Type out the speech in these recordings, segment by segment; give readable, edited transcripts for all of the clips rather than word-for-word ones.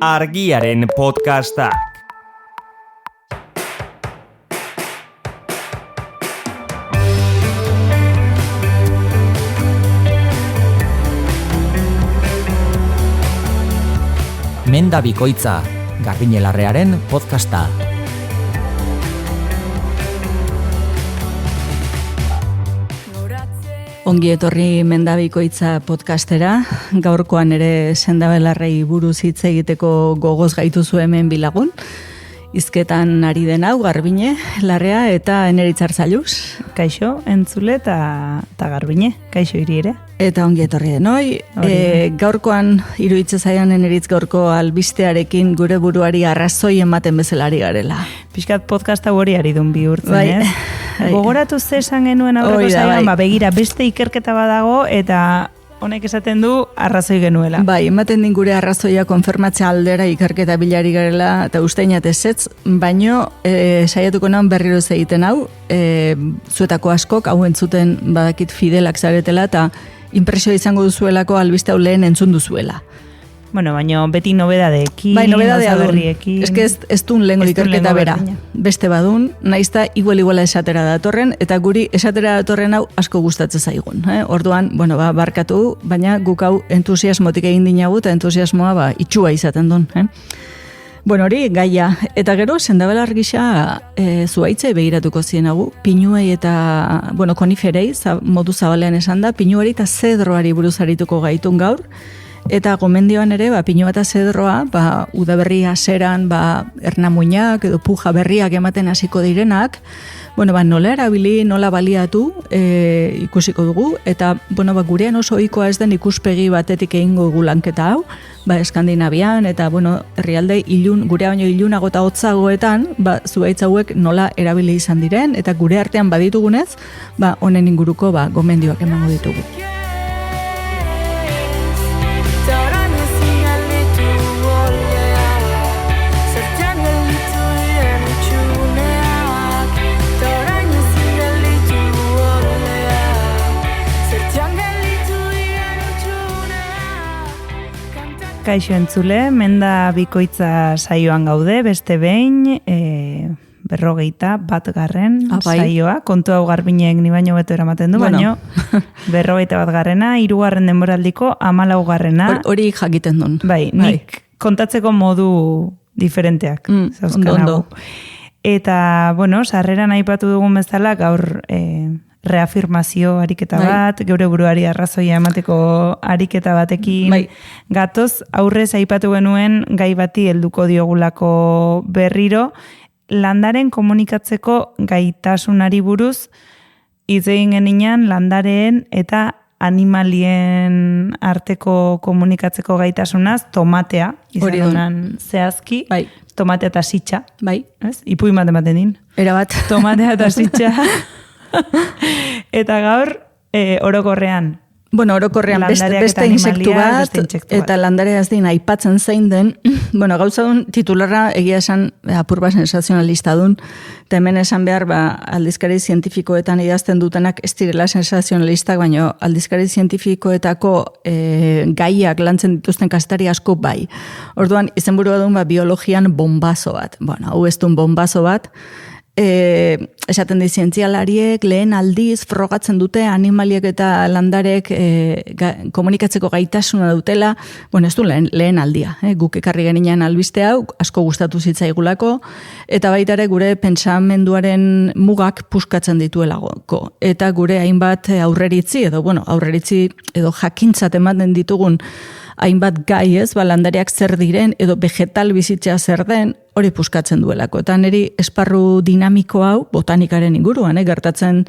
Argiaren podcastak. Menda bikoitza, Garbine Larrearen podcasta. Ongi etorri Menda bikoitza podcastera. Gaurkoan ere Sendabelarrei buruz hitz egiteko gogoz gaituzu hemen bilagun. Hizketan ari den hau Garbine Larrea eta Eneritz Arzailuz. Kaixo, entzule eta Garbine, kaixo hiri ere. Eta ongi etorri denoi. Gaurkoan iruditzen zaion Eneritz gaurko albistearekin gure buruari arrazoi ematen bezalari garela. Piskat podcasta hori ari dun bihurtzen, bai. ez? Gogoratu ze esan genuen aurreko zaion, begira, beste ikerketa badago eta honek esaten du arrazoi genuela. Bai, ematen din gure arrazoia konfirmatzea aldera ikerketa bilari garela eta usteinat ezetz, baino saiatuko naun berriro ez egiten hau, zuetako askok hau entzuten badakit fidelak zaretela eta impresio izango duzuelako albiste hau lehen entzun duzuela. Bueno, baina beti nobedadeekin, bai, nobedadea berriekin. Ez que ez dun lehengo ikerketa bera. Beste badun, naizta iguala esatera datorren, eta guri esatera datorren hau asko gustatzen zaigun. Orduan, barkatu, baina guk hau entusiasmotik egin dinagu, eta entusiasmoa itxua izaten duen. Bueno, hori, gaia. Eta gero, Sendabelar gisa zuaitzei begiratuko zienagu, pinuei eta, koniferei, modu zabalean esan da, pinuari eta zedroari buruz arituko gaitun gaur, eta gomendioan ere, pinua eta zedroa, udaberri haseran, ernamuinak edo puja berriak ematen hasiko direnak, nola erabili, nola baliatu ikusiko dugu, eta gurean oso ohikoa ez den ikuspegi batetik egingo dugu lanketa hau, Eskandinavian, eta herrialde ilun, gure baino ilunago eta hotzagoetan, zuhaitz hauek nola erabili izan diren, eta gure artean baditugunez, honen inguruko gomendioak emango ditugu. Kaixo entzule, Menda bikoitza saioan gaude, beste behin, 51. Saioa, kontu hau Garbinek ni baino beto eramaten du, baino 51. 3. denboraldiko 14. Hori jakiten duen. Bai, nik kontatzeko modu diferenteak. Ondo. Eta, sarreran aipatu dugun bezala, gaur reafirmazio ariketa bat, geure buruari arrazoia emateko ariketa batekin gatoz, aurrez aipatu genuen gai bati helduko diogulako berriro, landaren komunikatzeko gaitasunari buruz, hitz egin genian landareen eta animalien arteko komunikatzeko gaitasunaz, tomatea, izanunan zehazki, tomatea eta sitxa, ipuin bat ematen din. Erabat. Tomatea eta sitxa. Eta gaur, orokorrean. Orokorrean beste insektu bat, eta landarea ez din aipatzen zein den. Gauza dun titularra egia esan apurba sensazionalista dun, eta hemen esan behar aldizkari zientifikoetan idazten dutenak ez direla sensazionalistak, baina aldizkari zientifikoetako gaiak lantzen dituzten kazetari asko bai. Orduan, izenburua dun biologian bombazo bat. Hau ez dun bombazo bat, esaten di zientzialariek lehen aldiz frogatzen dute animaliek eta landarek komunikatzeko gaitasuna dutela, ez du lehen aldia. Guk ekarri geninean albiste hau, asko gustatu zitzaigulako, eta baita ere gure pentsamenduaren mugak puskatzen dituelako. Eta gure hainbat aurreritzi edo jakintzat ematen ditugun hainbat gai ez, landariak zer diren edo vegetal bizitzea zer den, hori puskatzen duelako. Eta niri esparru dinamiko hau, botanikaren inguruan, gertatzen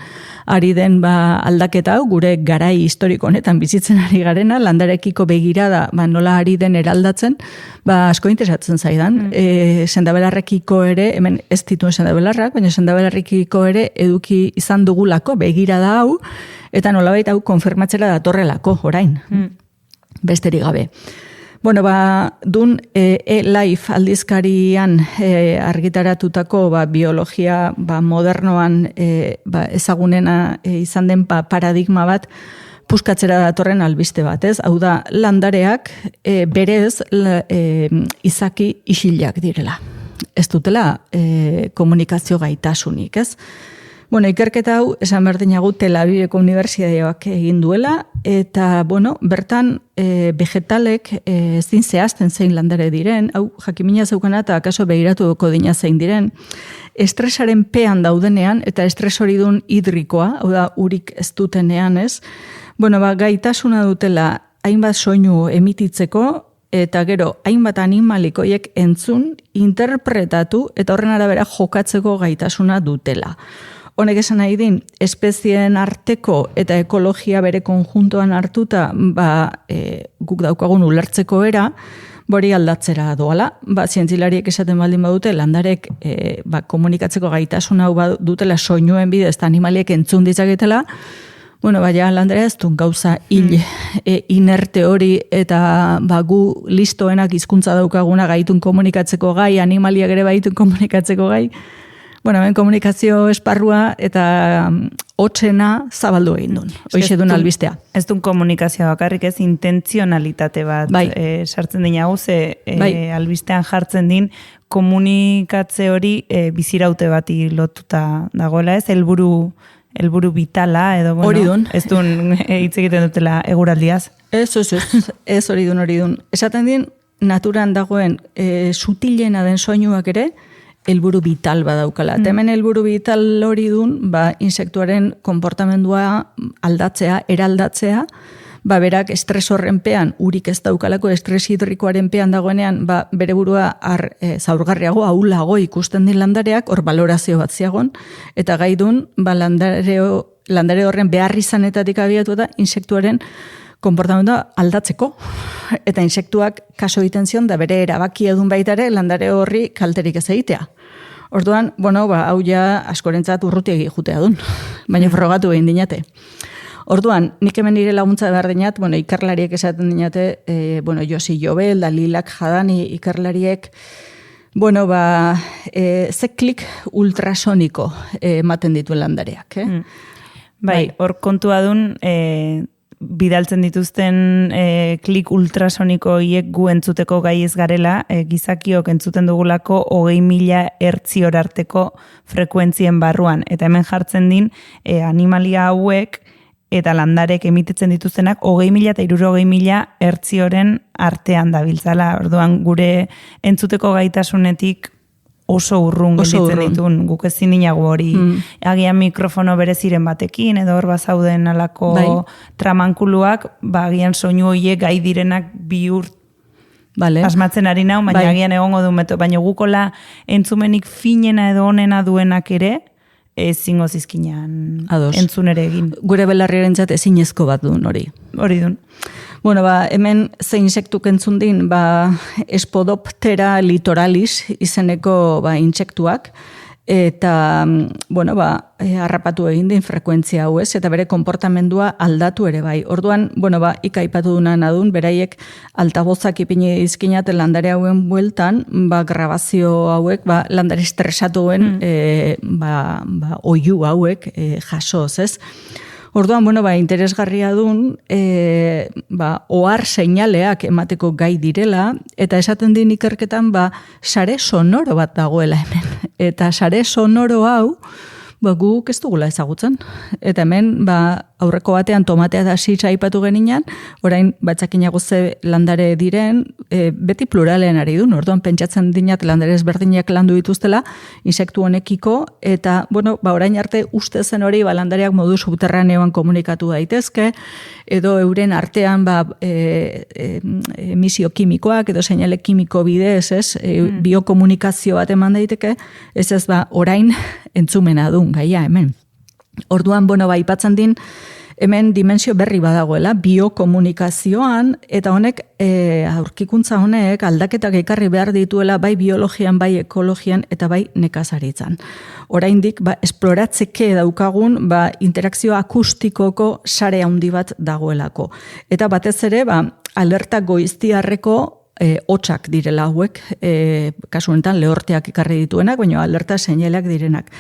ari den aldaketa hau, gure garai historiko honetan bizitzen ari garena, landarekiko begirada nola ari den eraldatzen, asko interesatzen zaidan. Sendabelarrekiko ere, hemen ez dituen sendabelarrak, baina sendabelarrekiko ere eduki izan dugulako begirada hau, eta nolabait hau konfirmatzera datorrelako, orain. Besterik gabe. Dun E-Life aldizkarian argitaratutako biologia modernoan ezagunena izan den paradigma bat puskatzera datorren albiste bat, ez? Hau da, landareak berez izaki isilak direla. Ez dutela komunikazio gaitasunik, ez? Bueno, ikerketa hau, esan berdinagu Tel Aviveko unibertsitateak egin duela, eta, bueno, bertan vegetalek ezin zehazten zein landare diren, hau jakimina zeukana eta akaso begiratuko dina zein diren, estresaren pean daudenean, eta estres hori dun hidrikoa, hau da, urik ez dutenean, ez? Bueno, gaitasuna dutela hainbat soinu emititzeko, eta gero hainbat animalikoiek entzun, interpretatu, eta horren arabera jokatzeko gaitasuna dutela. Honek esan nahi din, espezieen arteko eta ekologia bere konjuntoan hartuta, guk daukagun ulertzeko era, bori aldatzera doala. Zientzilariek esaten baldin badute, landarek komunikatzeko gaitasuna hau dutela soinuen bidez eta animaliek entzun ditzaketela, bueno, landarea ez duen gauza inerte hori eta gu listoenak hizkuntza daukaguna gaitun komunikatzeko gai, animaliak ere baitun komunikatzeko gai. Bueno, hemen komunikazio esparrua eta hotzena zabaldu egin duen. Hoize duen albistea. Ez duen komunikazioa bakarrik, ez intentzionalitate bat sartzen dinagu, albistean jartzen din komunikatze hori biziraute bati lotuta dagoela, ez? Helburu vitala, edo, bueno, hori duen. Ez duen hitz egiten dutela eguraldiaz. Ez hori duen. Esaten din, naturan dagoen sutilena den soinuak ere, helburu vital badaukala. Hemen helburu vital hori dun, insektuaren konportamendua aldatzea, eraldatzea, berak estres horren pean, urik ez daukalako estres hidrikoaren pean dagoenean, bere burua zaurgarriago, ahulago ikusten din landareak, hor balorazio bat ziagon, eta gai dun, landare horren behar izanetatik abiatu eta insektuaren konportamendua aldatzeko, eta insektuak kaso egiten zion, da bere erabaki edun baitare, landare horri kalterik ez egitea. Orduan, hau ja askorentzat urruti jutea dun, baina frogatu egin dinate. Orduan, nik hemen nire laguntza behar dinat, ikerlariek esaten dinate, Josi Jobel, Dalilak Jadani ikerlariek, ze klik ultrasoniko ematen dituen landareak. Bai, hor kontua dun, bidaltzen dituzten klik ultrasoniko hiek gu entzuteko gai ez garela, gizakiok entzuten dugulako 20.000 hertzior arteko frekuentzien barruan. Eta hemen jartzen din, animalia hauek eta landarek emititzen dituztenak 20.000 eta 60.000 hertzioren artean dabiltzala. Orduan gure entzuteko gaitasunetik oso urrun gelditzen ditun, guk ezin dinagu hori, agian mikrofono bereziren batekin, edo hor bazauden alako tramankuluak, agian soinu horiek gai direnak bihurt asmatzen ari nau, baina agian egongo du meto, baina gukola entzumenik finena edo onena duenak ere, ezingo zizkinan entzun ere egin. Gure belarriarentzat ezinezko bat duen hori. Hori duen. Hemen zein insektuk entzun din, Spodoptera litoralis izeneko intsektuak, eta, harrapatu egin din frekuentzia hau ez, eta bere konportamendua aldatu ere bai. Orduan, ikaipatu dunan adun, beraiek altabozak ipini izkinat landare hauen bueltan, grabazio hauek, landare estresatuen, oiu hauek jasoz, ez? Orduan, interesgarria dun, ohar seinaleak emateko gai direla, eta esaten din ikerketan, sare sonoro bat dagoela hemen. Eta sare sonoro hau, guk ez dugula ezagutzen. Eta hemen, aurreko batean tomatea da sitsa aipatu geninan, orain batzakinago ze landare diren, beti pluralean ari dun. Orduan, pentsatzen dinat landare ezberdinak landu dituztela, insektu honekiko, eta, orain arte uste zen hori, landareak modu subterraneoan komunikatu daitezke, edo euren artean, emisio kimikoak, edo seinale kimiko bidez, biokomunikazio bat eman daiteke, ez orain entzumena dun, gaia hemen. Orduan, aipatzen din, hemen dimensio berri badagoela, biokomunikazioan, eta honek, aurkikuntza honek, aldaketak ekarri behar dituela, bai biologian, bai ekologian, eta bai nekazaritzan. Oraindik, esploratzeke daukagun, interakzio akustikoko sare handi bat dagoelako. Eta batez ere, alerta goiztiarreko hotsak direla hauek, kasu honetan lehorteak ekarri dituenak, baina alerta seinaleak direnak.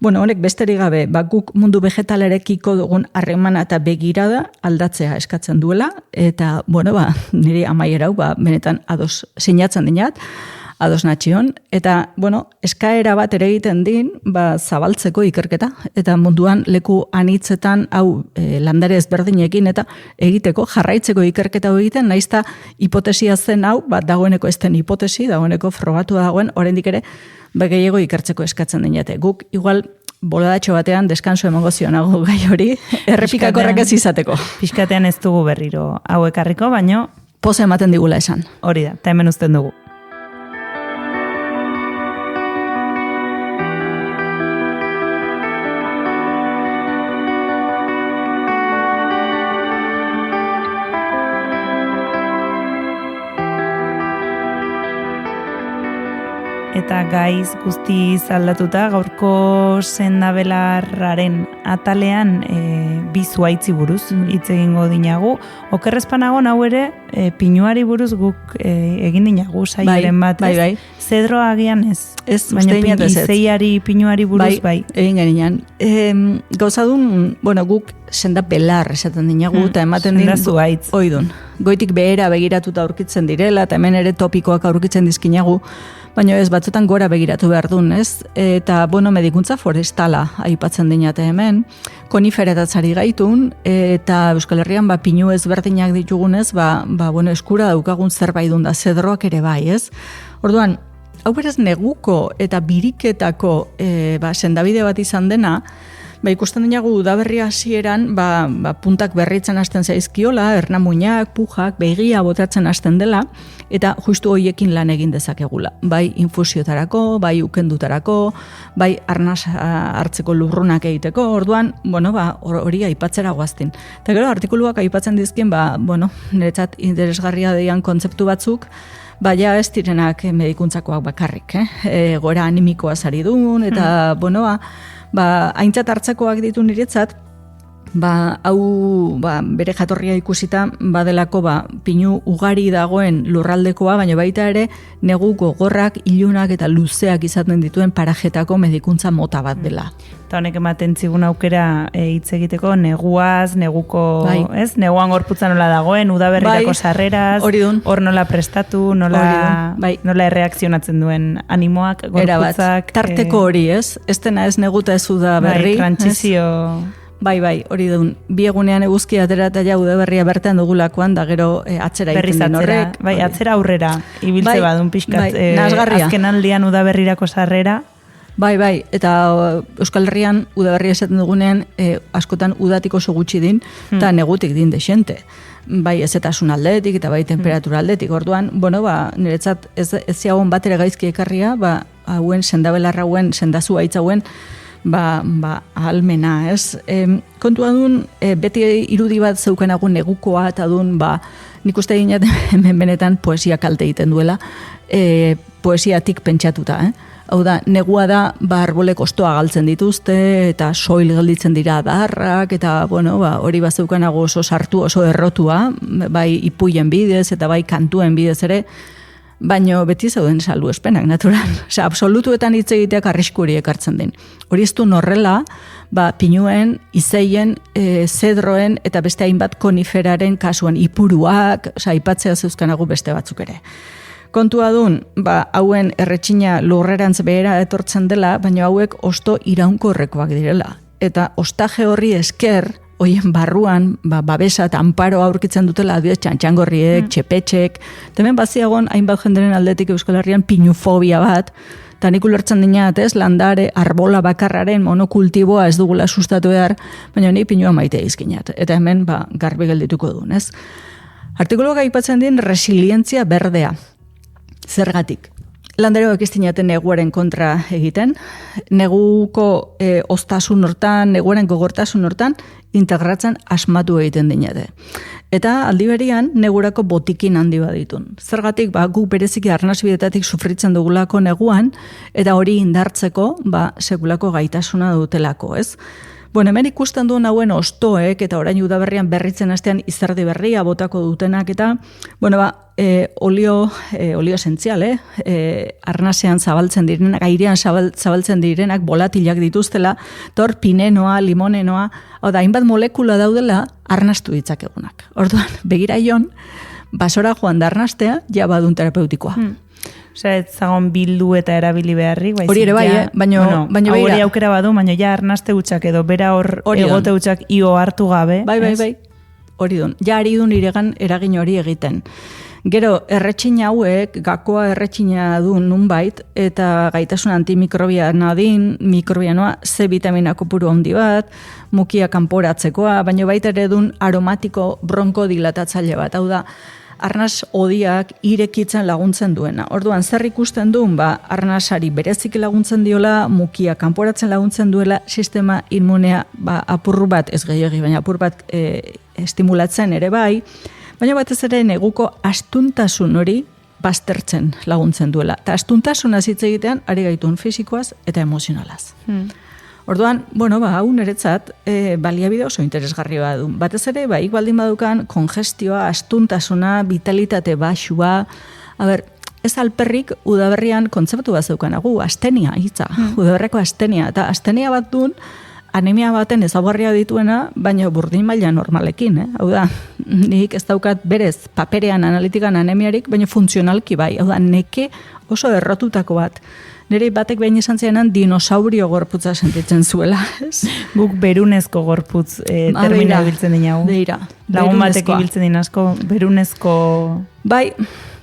Bueno, honek besterik gabe, guk mundu vegetalarekiko dugun harremana eta begirada aldatzea eskatzen duela, eta, bueno, niri amaierau, benetan ados sinatzen dinat, ados natxion, eta, bueno, eskaera bat ere egiten din, zabaltzeko ikerketa, eta munduan leku anitzetan, hau, landare ezberdinekin, eta egiteko, jarraitzeko ikerketa egiten, naizta hipotesia zen hau, dagoeneko ez den hipotesi, dagoeneko frogatu dagoen, oraindik ere, gehiago ikertzeko eskatzen dinete. Guk, igual, boladatxo batean, deskanso emango zionago gai hori, errepikakorrak ez izateko. Pixkatean ez dugu berriro hau ekarriko, baino... Poza ematen digula esan. Hori da, eta hemen uzten dugu. Eta gaiz guztiz aldatuta, gaurko sendabelarraren atalean bi zuaitzi buruz hitz egingo dinagu. Okerrezpanago hau ere pinuari buruz guk egin dinagu saioren bat. Bai. Zedroa agian ez. Baina izeiari pinuari buruz bai. Egin genian. Gauzadun, guk sendabelar esaten dinagu, eta ematen din zuaitz. Oidun. Goitik behera begiratuta aurkitzen direla, eta hemen ere topikoak aurkitzen dizkinagu, baina ez batzutan gora begiratu behar duen, ez? Eta, medikuntza forestala aipatzen dinate hemen, koniferetatzari gaitun, eta Euskal Herrian pinu ezberdinak ditugunez, eskura daukagun zerbait duen da, zedroak ere bai, ez? Orduan, hau beraz neguko eta biriketako sendabide bat izan dena, ikusten dinagu udaberri hasieran, puntak berritzen hasten zaizkiola, ernamuinak, pujak, begia botatzen hasten dela, eta justu hoiekin lan egin dezakegula. Bai infusiotarako, bai ukendutarako, bai arnaz hartzeko lurrunak egiteko, orduan, hori aipatzera guaztin. Eta gero, artikuluak aipatzen dizkien, niretzat interesgarria dian kontzeptu batzuk, ja ez direnak medikuntzakoak bakarrik, gora animikoa zari duen, eta, aintzat hartzakoak ditu niretzat, hau bere jatorria ikusita badelako pinu ugari dagoen lurraldekoa, baina baita ere negu gogorrak, ilunak eta luzeak izaten dituen parajetako medikuntza mota bat dela. Eta honek ematen zigun aukera hitz egiteko neguaz, neguko, ez? Neguan gorputza nola dagoen, udaberrirako sarreraz, hor nola prestatu, nola erreakzionatzen duen animoak, gorputzak. Tarteko hori, ez? Ez dena ez neguta ez udaberri. Trantzizio... Bai, hori duen, bi egunean eguzkia atera eta ja udaberria bertan dugulakoan, da gero atzera egiten den horrek. Bai, atzera aurrera, ibiltze badun pixkat, azken aldian udaberrirako sarrera. Bai, eta Euskal Herrian udaberria esaten dugunean askotan udatik oso gutxi din, eta negutik din desente. Bai ezetasun aldetik eta bai temperatura aldetik. Orduan, niretzat ez ziagon bat ere gaizki ekarria, hauen sendabelarra hauen, sendazu haitza hauen, ahalmena, ez? Kontua duen, beti irudi bat zeukenagun negukoa, eta duen, nik uste dinat hemen benetan poesia kalte egiten duela, poesiatik pentsatuta, Hau da, negua da, arbolek ostoa galtzen dituzte, eta soil gelditzen dira darrak, eta, hori bazeukanago oso sartu, oso errotua, bai ipuien bidez, eta bai kantuen bidez ere, baino beti zeuden salbuespenak, natural. Absolutuetan hitz egiteak arriskuri ekartzen den. Hori ez du horrela, pinuen, izeien, zedroen, eta beste hainbat koniferaren kasuan ipuruak, aipatzea zeuzkanagu beste batzuk ere. Kontua dun, hauen erretxina lurrerantz behera etortzen dela, baina hauek osto iraunkorrekoak direla. Eta ostaje horri esker, hoien barruan, babesa eta amparo aurkitzen dutela, adibidez txantxangorriek, txepetxek, hemen baziagon hainbat jenderen aldetik Euskal Herrian pinufobia bat, eta nik ulertzen dinat, landare, arbola bakarraren monokultiboa ez dugula sustatu behar, baina ni pinua maite izkinat. Eta hemen garbi geldituko duen, ez? Artikuluak aipatzen din resilientzia berdea. Zergatik. Landareoak ez dinaten neguaren kontra egiten, neguko oztasun hortan, neguaren gogortasun hortan, integratzen asmatu egiten dinate. Eta aldi berian, negurako botikin handi baditun. Zergatik, guk bereziki arnasbidetatik sufritzen dugulako neguan, eta hori indartzeko, sekulako gaitasuna dutelako, ez? Bueno, hemen ikusten duen hauen ostoek, eta orain udaberrian berritzen hastean izerdi berria botako dutenak, eta, bueno, olio esentzial, arnasean zabaltzen direnak, airean zabaltzen direnak, volatilak dituztela, tor pinenoa, limonenoa, hau da, hainbat molekula daudela, arnastu ditzakegunak. Orduan, begira ion, basora joan da arnastea, ja badun terapeutikoa. Osea, ez zagon bildu eta erabili beharrik. Hori ere bai, baina hori aukera badu, baina ja arnaste hutsak edo bera hor egote hutsak io hartu gabe. Bai. Hori dun. Ja ari dun iregan eragin hori egiten. Gero, erretxina hauek, gakoa erretxina dun nunbait, eta gaitasun antimikrobiana din, mikrobianoa C vitamina kopuru handi bat, mukia kanporatzekoa, baina baita ere dun aromatiko bronkodilatatzaile bat. Hau da, arnas odiak irekitzen laguntzen duena. Orduan, zer ikusten duen, arnasari berezik laguntzen diola, mukia kanporatzen laguntzen duela, sistema inmunea apur bat, ez gehiagi, baina apur bat estimulatzen ere bai, baina batez ere neguko astuntasun hori baztertzen laguntzen duela. Eta astuntasuna hitz egitean, ari gaitun fisikoaz eta emozionalaz. Orduan, bueno, hau niretzat baliabide oso interesgarri badu. Batez ere, baldin badukan kongestioa, astuntasuna, vitalitate baxua, ez alperrik udaberrian kontzeptu bat zeukanagu, astenia hitza, udaberreko astenia, eta astenia bat duen anemia baten ezaugarria dituena, baina burdin maila normalekin, hau da, nik ez daukat berez paperean analitikan anemiarik, baina funtzionalki bai, hau da, neke oso errotutako bat. Nire batek behin izan zianan dinosaurio gorputza sentitzen zuela. Guk berunezko gorputz termina biltzen dinagu. Deira. Lagun batek ibiltzen dinazko, berunezko... Bai,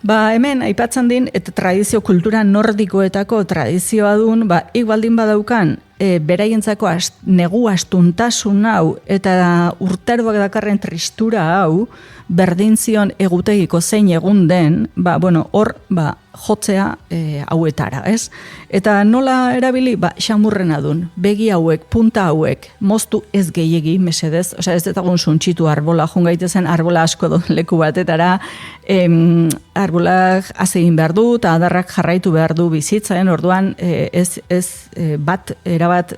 hemen aipatzen din, eta tradizio kultura nordikoetako tradizioa dun, baldin badaukan, beraientzako negu astuntasun hau, eta urtaroak dakarren tristura hau, berdin zion egutegiko zein egun den, hor, jotzea hauetara, ez? Eta nola erabili? Xamurrena dun, begi hauek, punta hauek, moztu ez gehiegi, mesedez, osea ez detagun suntxitu arbola, jungaitezen arbola asko duen leku batetara, arbolak azegin behar du, eta adarrak jarraitu behar du bizitzen, orduan ez bat, erabat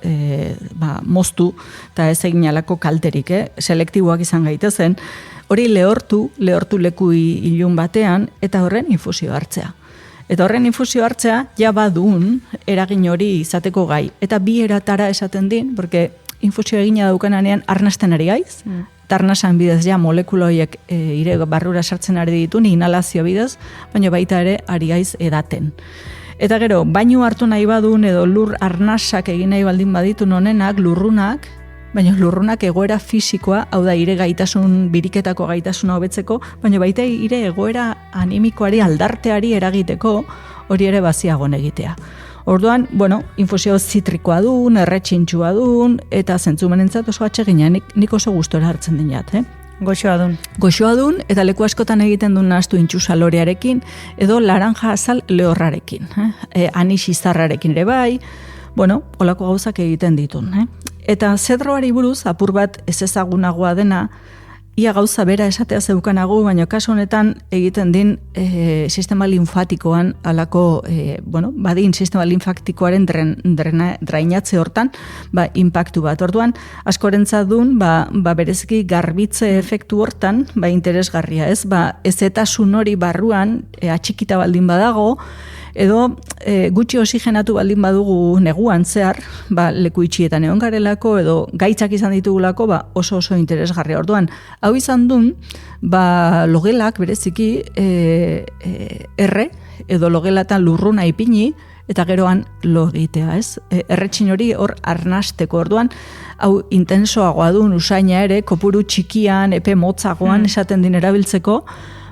moztu, eta ez egin alako kalterik, selektiboak izan gaitezen, hori lehortu leku ilun batean, eta horren infusio hartzea. Eta horren infusio hartzea, ja badun eragin hori izateko gai. Eta bi eratara esaten din, porque infusio egina daukananean arnasten ari gaiz, eta arnasan bidez ja molekula horiek ire barrura sartzen ari ditun, inhalazio bidez, baina baita ere ari gaiz edaten. Eta gero, bainu hartu nahi badun edo lur arnasak egin nahi baldin baditun honenak, lurrunak, baina lurrunak egoera fisikoa, hau da ire gaitasun, biriketako gaitasuna hobetzeko, baina baita ire egoera animikoari, aldarteari eragiteko, hori ere baziagon egitea. Orduan, infusio zitrikoa dun, erretxintxua dun, eta zentzumenentzat oso atsegina, nik oso gustora hartzen dinat, Goxoa dun. Goxoa dun, eta leku askotan egiten duen nahaztu intxusalorearekin, edo laranja azal lehorrarekin, anis izarrarekin ere bai, olako gauzak egiten ditun, Eta zedroari buruz, apur bat ez ezagunagoa dena, ia gauza bera esatea zeukanagu, baina kasu honetan egiten din sistema linfatikoan, alako, badin sistema linfatikoaren drainatze hortan, impactu bat. Orduan, askorentzat dun, bereziki garbitze efektu hortan, interesgarria, ez? Ezetasun hori barruan, atxikita baldin badago, edo gutxi oxigenatu baldin badugu neguan zehar, leku itxietan egon garelako, edo gaitzak izan ditugulako, oso interesgarria. Orduan, hau izan dun, logelak bereziki erre, edo logelatan lurruna ipini, eta geroan lo egitea, ez? Erretxin hori hor arnasteko. Orduan, hau intensoagoa dun, usaina ere, kopuru txikian, epe motzagoan esaten din erabiltzeko,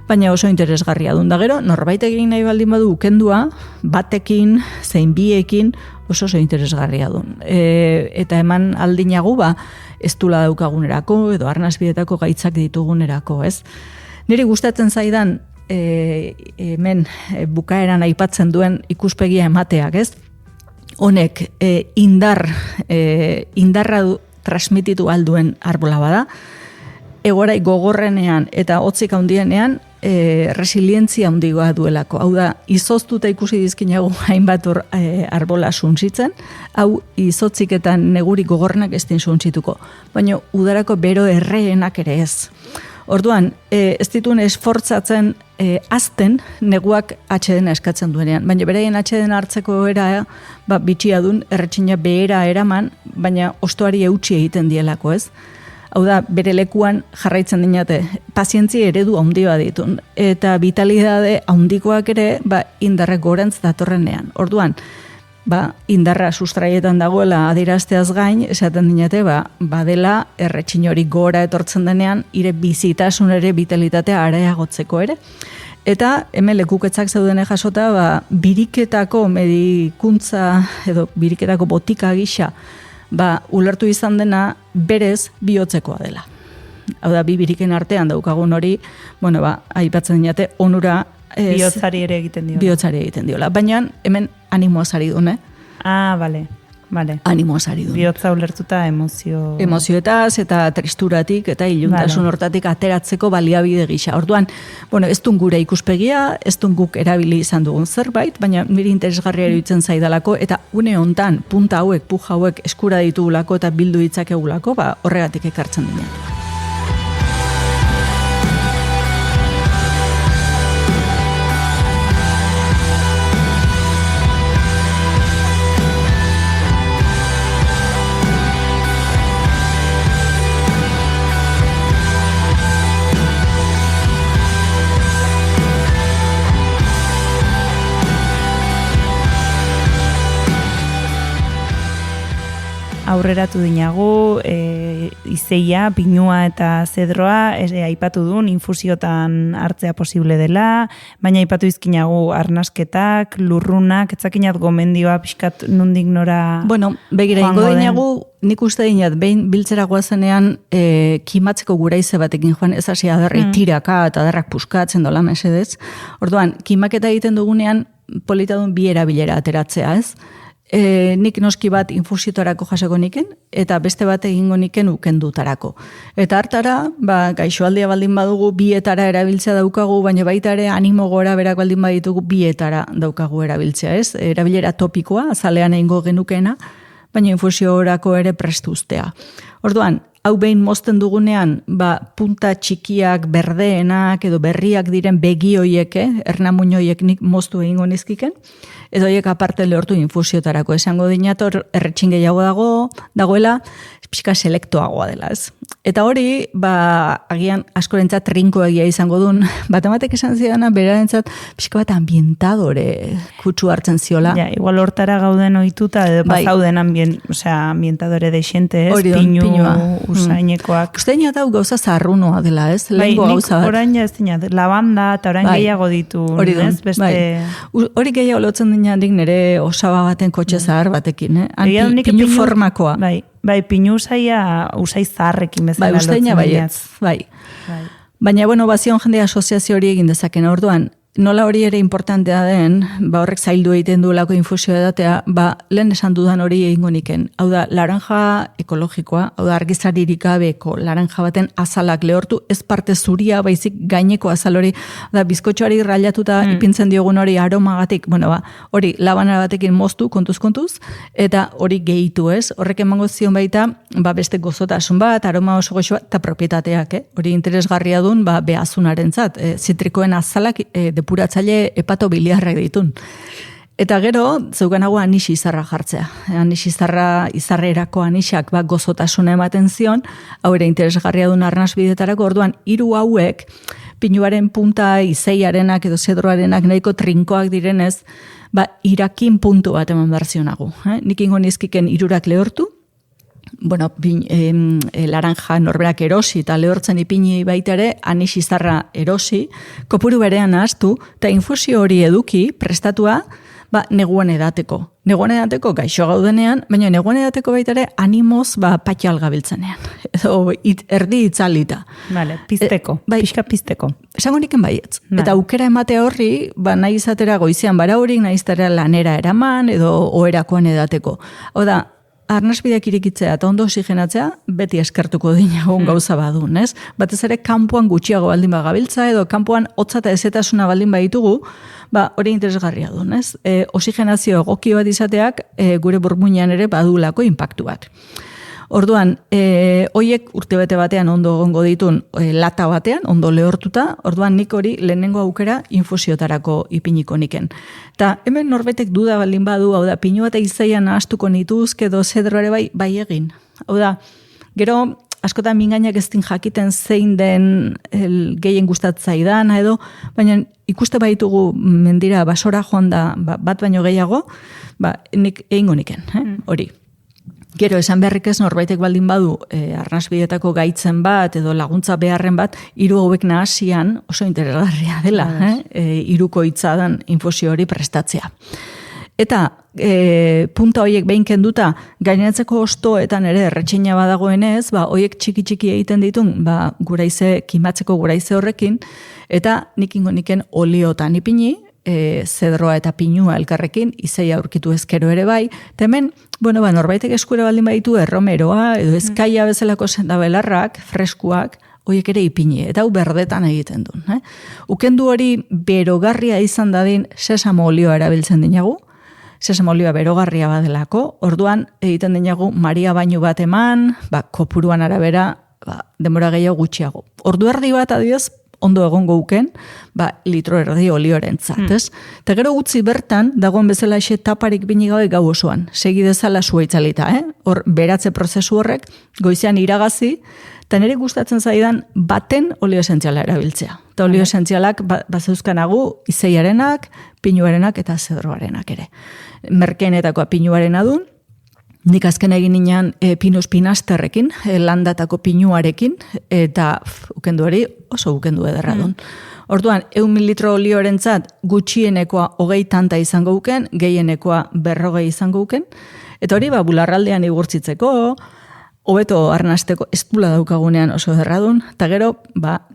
baina oso interesgarria dun da gero, norbait egin nahi baldin badu ukendua, batekin, zein biekin, oso interesgarria dun. Eta eman aldinagu, ez dula daukagunerako, edo arnazbidetako gaitzak ditugunerako, ez? Niri gustatzen zaidan, hemen bukaeran aipatzen duen ikuspegia emateak, ez? Honek indarra transmititu alduen arbola bada, egorai gogorrenean eta hotzik handienean resilientzia handigoa duelako. Hau da, izoztuta ikusi dizkinago hainbat arbola suntzitzen, hau izotziketan negurik gogornak ez din suntzituko. Baina udarako bero erreenak ere ez. Orduan, ez dituen esfortzatzen azten neguak atxedena eskatzen duenean. Baina beraien atxedena hartzeko era bitxia dun, erretxina behera eraman, baina ostoari eutxi egiten dielako ez. Hau da, bere lekuan jarraitzen dinate, pazientzia eredu handia ditun. Eta vitalidade handikoak ere, indarrek gorantz datorrenean. Orduan, indarra sustraietan dagoela adierazteaz gain, esaten dinate, badela erretxin hori gora etortzen denean, ire bizitasun ere vitalitatea areagotzeko ere. Eta hemen lekuketzak zeudene jasota, biriketako medikuntza edo biriketako botika gisa, ulertu izan dena berez bihotzekoa dela. Hau da, bi biriken artean daukagun hori, aipatzen dinate, onura bihotzari ere egiten diola. Bihotzari egiten diola. Baina hemen animoazari dune. Bale. Animoazari dune. Bihotza ulertuta emozioetaz eta tristuratik eta iluntasun hortatik ateratzeko baliabide gisa. Orduan, ez dun gure ikuspegia, ez dun guk erabili izan dugun zerbait, baina niri interesgarria eruditzen zaidalako eta une hontan punta hauek, puja hauek eskura ditugulako eta bildu ditzakegulako, horregatik ekartzen dinean. Aurreratu dinagu, izeia, pinua eta zedroa, aipatu duen, infusiotan hartzea posible dela, baina aipatu izkinagu arnasketak, lurrunak, etzakinat gomendioa pixkat nundik nora... Begira, ingo dinagu, nik uste dinat, behin biltzera guazenean kimatzeko guraize batekin joan, ez hasi adarri tiraka eta adarrak puskatzen dola mesedez. Orduan, kimaketa egiten dugunean, politadun bi erabilera ateratzea, ez? Nik noski bat infusiotarako jasoko niken, eta beste bat egingo niken ukendutarako. Eta hartara, gaixoaldia baldin badugu, bietara erabiltzea daukagu, baina baita ere animo gora berak baldin baditugu bietara daukagu erabiltzea, ez? Erabilera topikoa, azalean egingo genukena, baina infusiorako ere prestuztea. Orduan, hau behin mozten dugunean, punta txikiak, berdeenak edo berriak diren begi hoiek, ernamuin hoiek nik moztu egingo nizkiken, edo hoiek aparte lehortu infusiotarako. Esango dinator, erretxin gehiago dagoela, pixka selektoagoa dela, ez? Eta hori, agian askorentzat trinko egia izango duen, batematek esan zidana, berarentzat pixka bat ambientadore kutsu hartzen ziola. Igual hortara gauden ohituta, edo pasauden ambientadore deixente, ez? Pinu, usainekoak. Uste dinat hau gauza zarrunoa dela, ez? Lehenko gauza bat. Orain ez dinat, lavanda eta orain gehiago ditu, ez? Hori gehiago lotzen dinatik nire osaba baten kotxe zahar batekin, pinu formakoa. Pinu usai zaharrekin bezala lotzen dinat. Baina, bazion jende asoziazio hori egin dezaken orduan, nola hori ere importantea den, horrek zaildu egiten duelako infusio edatea, lehen esan dudan hori egingo niken. Hau da, laranja ekologikoa, hau da, argizaririk gabeko laranja baten azalak lehortu, ez parte zuria, baizik gaineko azal hori, bizkotxoari railatuta ipintzen diogun hori aromagatik, hori labanara batekin moztu, kontuz, eta hori gehitu ez, horrek emango zion baita, beste gozotasun bat, aroma oso goxoa, eta propietateak, hori interesgarria duen, behazunaren zat, zitrikoen azalak, depuratzaile hepatobiliarrak ditun. Eta gero, zeukanago anixi izarra jartzea. Anixi izarrerako anixak gozotasuna ematen zion, hau ere interesgarria duen arnasbidetarako, orduan, hiru hauek, pinuaren punta, izeiarenak edo zedroarenak nahiko trinkoak direnez, irakin puntu bat eman berzionago. Nik ingo nizkiken hirurak lehortu, laranja norberak erosi eta lehortzen ipini baita ere, anix izarra erosi, kopuru berean ahaztu, eta infusio hori eduki, prestatua, neguan edateko. Neguan edateko gaixo gaudenean, baina neguan edateko baita ere, animoz patxal gabiltzenean. Edo erdi itzalita. Pizteko, pixka pizteko. Esango niken baietz. Eta aukera ematea horri, nahi izatera goizean bara horik, nahi izatera lanera eraman, edo oherakoan edateko. Hau da, arnasbideak irikitzea eta ondo oxigenatzea, beti eskertuko dinagun gauza badun, ez? Batez ere, kanpoan gutxiago baldin bagabiltza, edo kanpoan hotza eta ezetasuna baldin baditugu, hori interesgarria duen, ez? Oxigenazio egoki bat izateak, gure burmuinean ere badulako inpaktu bat. Orduan, hoiek urtebete batean ondo egongo ditun lata batean, ondo lehortuta, orduan nik hori lehenengo aukera infusiotarako ipiniko niken. Ta hemen norbetek duda baldin badu, hau da, pinu eta izaian ahastuko nituzke edo zedro ere bai egin. Hau da, gero askotan mingainak ez din jakiten zein den gehien gustatzaidan edo, baina ikuste baitugu mendira basora joan da bat baino gehiago, nik egingo niken, hori. Gero, esan beharrik ez norbaitek baldin badu arnasbideetako gaitzen bat edo laguntza beharren bat, 3 hauek nahasian oso interesgarria dela, hiruko hitzadan infusio hori prestatzea. Eta punta horiek behin kenduta, gaineratzeko ostoetan ere erretxina badagoenez, horiek txiki egiten ditun, kimatzeko guraize horrekin, eta nikingo niken oliotan ipini, zedroa eta pinua elkarrekin, izaia aurkitu ezkero ere bai, temen, norbaitek eskura baldin baditu erromeroa, edo ezkaia bezalako sendabelarrak, freskuak, horiek ere ipini, eta hau berdetan egiten duen. Ukendu hori berogarria izan dadin sesamo olioa erabiltzen dinagu, sesamo olioa berogarria badelako, orduan egiten dinagu Maria bainu bat eman, kopuruan arabera, denbora gehiago gutxiago. Ordu erdi bat adioz, ondo egongo uken, litro erdi olioaren ez? Eta gero utzi bertan, dagoen bezala xe taparik bini gabe gau osoan. Segi dezala zuaitzalita, Hor, beratze prozesu horrek, goizean iragazi, eta nire gustatzen zaidan baten olio esentziala erabiltzea. Eta olio esentzialak bazeuzkanagu izeiarenak, pinuarenak eta zedroarenak ere. Merkeenetakoa pinuarena dun, nik azken egin nian pinus pinasterrekin, landatako pinuarekin, eta ukendu hori oso ukendu ederra duen. Orduan, 1 mililitro olioarentzat gutxienekoa 20 tanta izango uken, gehienekoa 40 izango uken, eta hori bularraldean igurtzitzeko, hobeto arnasteko estula daukagunean oso ederra duen, eta gero,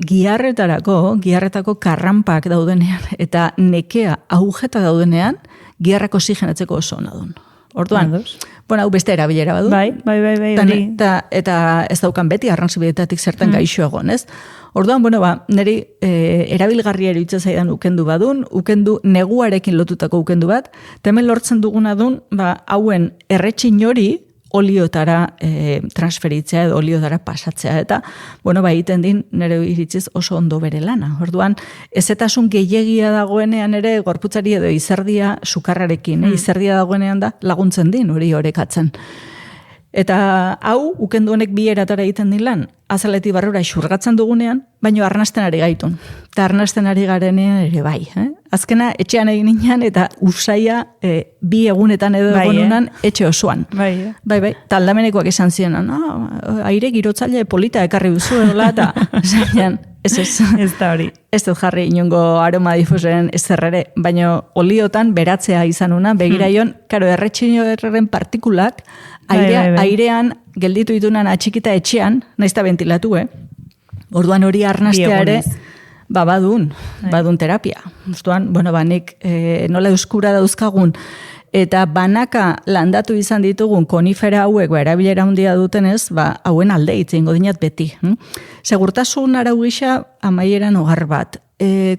giharretako karranpak daudenean, eta nekea agujeta daudenean, giharrak oxigenatzeko oso ona duen. Orduan, hau beste erabilera badu. Bai. Eta ez daukan beti arrantzibidetatik zertan gaixo egon, ez? Orduan, niri erabilgarria eruditzen zaidan ukendu badun, ukendu neguarekin lotutako ukendu bat, temen lortzen duguna dun, hauen erretxin hori oliotara transferitzea edo oliotara pasatzea, eta, egiten din nire iritziz oso ondo bere lana. Orduan, ezetasun gehiagia dagoenean ere gorputzari edo izerdia sukarrarekin, izerdia dagoenean da laguntzen din hori orekatzen. Eta hau, ukendu honek 2 eratara egiten din lan, azaletik barrura xurgatzen dugunean, baino arnasten ari gaitun. Eta arnasten ari garenean ere bai. Azkena, etxean egin nian, eta usaia 2 egunetan edo egonunan etxe osoan. Bai. Eta aldamenekoak esan ziren, aire girotzaile polita ekarri duzu edola, eta zainan, ez. Ez da hori. Ez dut jarri inongo aroma difusen ezerrere, baino oliotan beratzea izanuna, begiraion, erretxinoerren partikulak, airean gelditu ditunan atxikita etxean, naiz eta ventilatu, Orduan hori arnastea ere, badun terapia. Orduan, nik nola euskura dauzkagun, eta banaka landatu izan ditugun konifera hauek erabilera handia dutenez, hauen alde itzengo dinat beti. Segurtasun arau gisa amaieran hogar bat.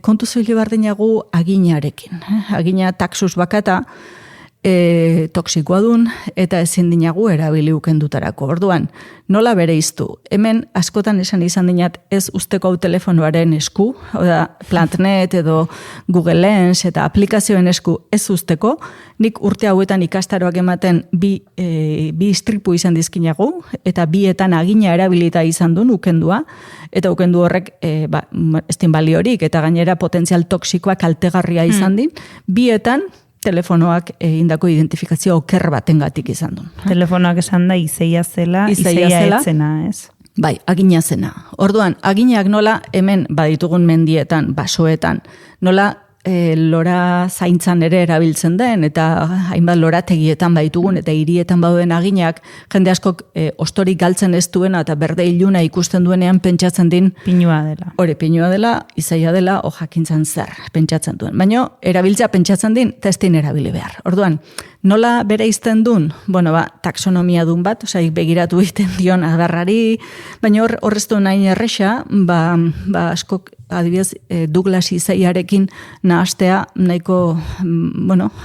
Kontu zoile bardinagu aginarekin. Agina taxus bakata, toksikoa dun, eta ezin dinagu erabili ukendutarako. Orduan, nola bere iztu? Hemen askotan esan izan dinat ez usteko hau telefonoaren esku, Plantnet edo Google Lens eta aplikazioen esku ez usteko, nik urte hauetan ikastaroak ematen bi istripu izan dizkinagu, eta bietan agina erabilita izan duen ukendua, eta ukendu horrek ez din baliorik, eta gainera potentzial toksikoa kaltegarria izan din, bietan telefonoak indako identifikazio oker batengatik izan du. Telefonoak esan da izeia zela, izeia etzena, ez? Bai, agina zena. Orduan, aginak nola hemen baditugun mendietan, basoetan, nola lora zaintzan ere erabiltzen den, eta hainbat lorategietan baditugun, eta hirietan bauden aginak, jende askok ostorik galtzen ez duena, eta berde iluna ikusten duenean pentsatzen din pinua dela. Hore, pinua dela, izaia dela, jakintzen zer pentsatzen duen. Baina, erabiltzea pentsatzen din, eta ez din erabili behar. Orduan, Nola bere izten duen? Bueno, taxonomia dun bat, begiratu egiten dion adarrari, baina horrez du nahi erresa, askok, adibidez, Douglas izaiarekin nahastea nahiko,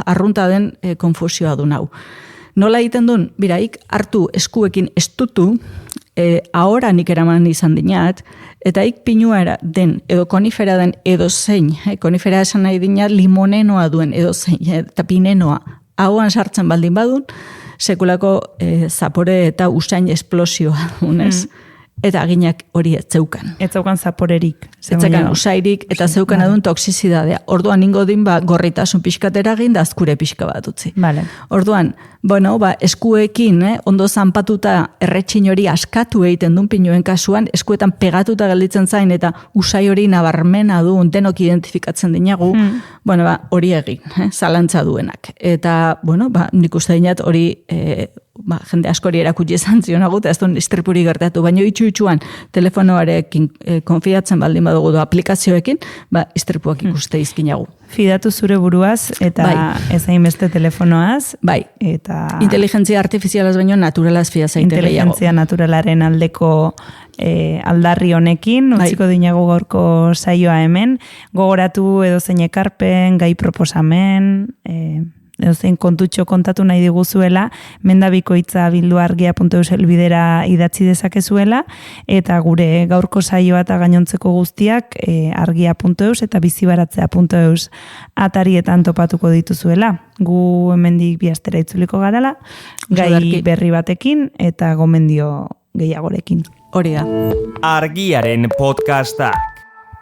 arrunta den konfusioa du nau. Nola egiten duen? Biraik, hartu eskuekin estutu, ahora nik eraman izan dinat, eta ik pinua den, edo konifera den edo zein, konifera esan nahi dinat limonenoa duen edo zein, eta pinenoa, hauan sartzen baldin badun, sekulako zapore eta usain esplosioa dunez. Eta aginak hori ez zeukan. Ez zeukan zaporerik. Ez zeukan usairik eta zeukan adun toksizidadea. Orduan ningo din gorritasun pixkatera egin da azkure pixka bat utzi. Vale. Orduan, eskuekin, ondo zanpatuta erretxin hori askatu egiten duen pinuen kasuan, eskuetan pegatuta gelditzen zain eta usai hori nabarmena duen denok identifikatzen dinagu, hori egin, zalantza duenak. Eta, nik uste dinat hori jende askori erakutsi izan zionagu, eta ez duen istripuri gertatu, baina itxuan telefonoarekin konfidatzen baldin badugu aplikazioekin, istripuak ikuste izkinagu. Fidatu zure buruaz, eta ezain beste telefonoaz. Bai, eta inteligentzia artifizialaz baino naturalaz fida zaite gehiago. Inteligentzia naturalaren aldeko aldarri honekin, utziko dinago gaurko saioa hemen, gogoratu edo zein ekarpen, gai proposamen, edozein kontutxo kontatu nahi diguzuela, mendabikoitza@argia.eus helbidera idatzi dezakezuela, eta gure gaurko saioa eta gainontzeko guztiak argia.eus eta bizibaratzea.eus atarietan topatuko dituzuela. Gu hemendik bi astera itzuliko garala, gai berri batekin eta gomendio gehiagorekin. Hori da. Argiaren podcastak.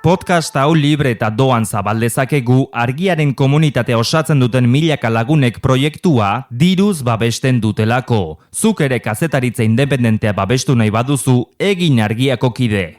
Podcast hau libre eta doan zabaldezakegu Argiaren komunitatea osatzen duten milaka lagunek proiektua diruz babesten dutelako. Zuk ere kazetaritza independentea babestu nahi baduzu, egin Argiako kide.